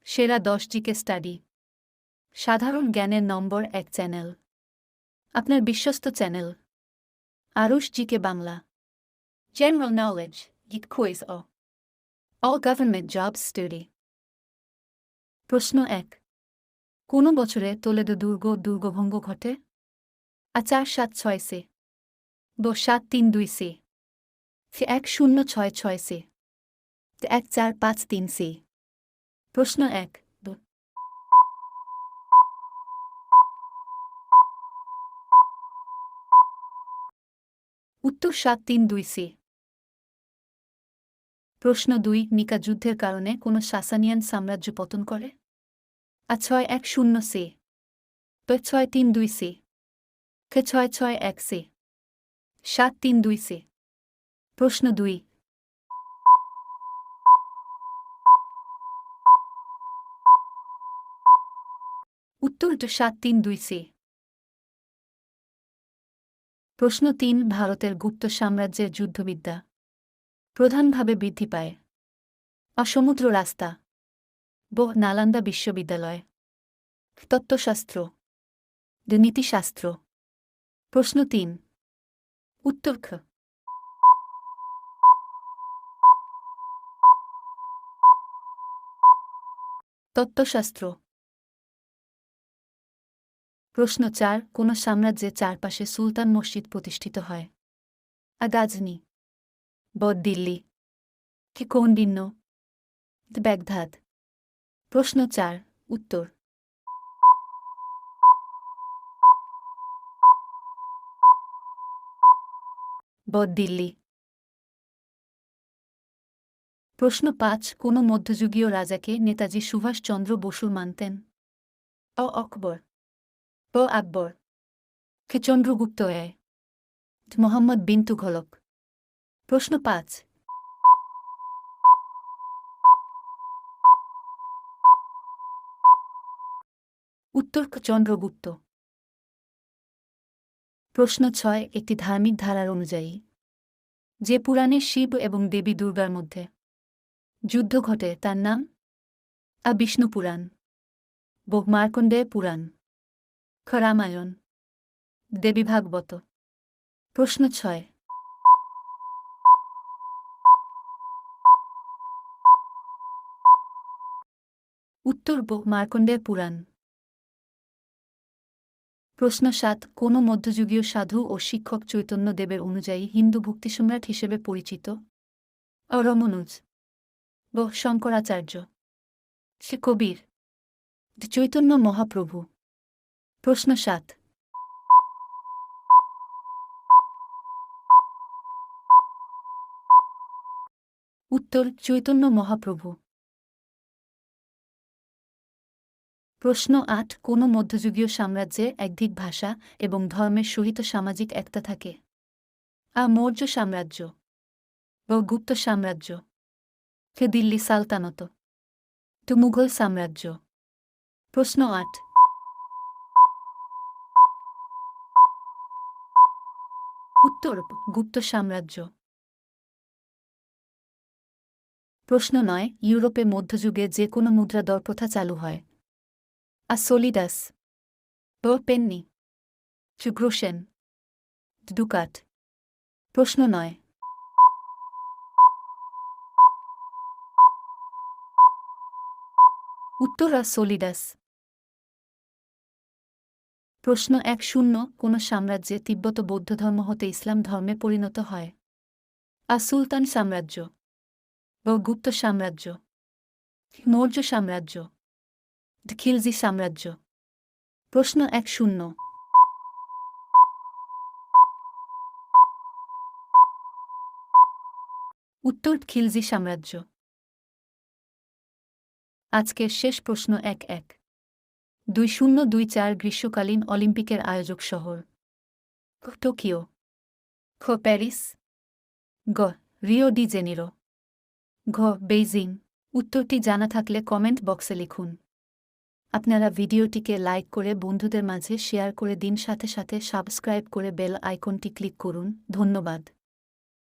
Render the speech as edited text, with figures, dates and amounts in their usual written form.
সেরা 10 GK study. সাধারণ জ্ঞানের নম্বর 1 চ্যানেল। আপনার বিশ্বস্ত channel Arush GK Bangla. General knowledge geek quiz ও অল গভর্নমেন্ট জবস স্টাডি। প্রশ্ন 1। কোন বছরে তোলেদো দুর্গভঙ্গ ঘটে? আ 476 সে, ব 732 সে, 1066 সে, 1453 সে। প্রশ্ন 1। উত্তর 732 সে। প্রশ্ন 2। নিকা যুদ্ধের কারণে কোন সাসানিয়ান সাম্রাজ্য পতন করে? আ 610 সে, প 632 সে, খ 661 সে, 732 সে। প্রশ্ন 2। উত্তর 732 সে। প্রশ্ন 3। ভারতের গুপ্ত সাম্রাজ্যের যুদ্ধবিদ্যা প্রধানভাবে বৃদ্ধি পায়? অ সমুদ্র রাস্তা, ব নালন্দা বিশ্ববিদ্যালয়, তত্ত্বশাস্ত্র, ড নীতিশাস্ত্র। প্রশ্ন 3। উত্তর খ তত্ত্বশাস্ত্র। প্রশ্ন 4। কোন সাম্রাজ্যের চারপাশে সুলতান মসজিদ প্রতিষ্ঠিত হয়? আ গাজনি, ব দিল্লি, কি কৌন্ডিন্য, ব্যাগধাদ। প্রশ্ন 4। উত্তর ব দিল্লি। প্রশ্ন 5। কোন মধ্যযুগীয় রাজাকে নেতাজি সুভাষচন্দ্র বসু মানতেন? অ আকবর, ব আকবর, খ চন্দ্রগুপ্ত মোহাম্মদ বিন তুঘলক। প্রশ্ন 5। উত্তর খ চন্দ্রগুপ্ত। প্রশ্ন 6। একটি ধার্মিক ধারার অনুযায়ী যে পুরাণে শিব এবং দেবী দুর্গার মধ্যে যুদ্ধ ঘটে তার নাম? আ বিষ্ণু পুরাণ, ব মার্কণ্ডেয় পুরাণ, খ রামায়ণ, দেবী ভাগবত। প্রশ্ন 6। উত্তর ব মার্কণ্ডেয় পুরাণ। প্রশ্ন 7। কোন মধ্যযুগীয় সাধু ও শিক্ষক চৈতন্যদেবের অনুযায়ী হিন্দু ভক্তিসম্রাট হিসেবে পরিচিত? অ রমনুজ, ব শঙ্করাচার্য, সে কবির, চৈতন্য মহাপ্রভু। প্রশ্ন 7। উত্তর চৈতন্য মহাপ্রভু। প্রশ্ন 8। কোন মধ্যযুগীয় সাম্রাজ্যে একদিক ভাষা এবং ধর্মের সহিত সামাজিক একতা থাকে? আ মৌর্য সাম্রাজ্য, ব গুপ্ত সাম্রাজ্য, খ দিল্লি সালতানত, টু মুঘল সাম্রাজ্য। প্রশ্ন 8। উত্তর গুপ্ত সাম্রাজ্য। প্রশ্ন 9। ইউরোপে মধ্যযুগে যে কোনো মুদ্রা দর প্রথা চালু হয়? আ সোলিডাস, ব পেন্নি, টু গ্রোশেন, ডুকাট। প্রশ্ন 9। উত্তর আ সোলিডাস। প্রশ্ন 1-0। কোন সাম্রাজ্যে তিব্বত বৌদ্ধ ধর্ম হতে ইসলাম ধর্মে পরিণত হয়? আ সুলতান সাম্রাজ্য, ব গুপ্ত সাম্রাজ্য, মৌর্য সাম্রাজ্য, খিলজি সাম্রাজ্য। প্রশ্ন 1-0। উত্তর খিলজি সাম্রাজ্য। আজকের শেষ প্রশ্ন 1-1। 2024 গ্রীষ্মকালীন অলিম্পিকের আয়োজক শহর? ক টোকিও, খ প্যারিস, গ রিও ডি জেনিরো, ঘ বেইজিং। উত্তরটি জানা থাকলে কমেন্ট বক্সে লিখুন। আপনারা ভিডিওটিকে লাইক করে বন্ধুদের মাঝে শেয়ার করে দিন, সাথে সাথে সাবস্ক্রাইব করে বেল আইকনটি ক্লিক করুন। ধন্যবাদ।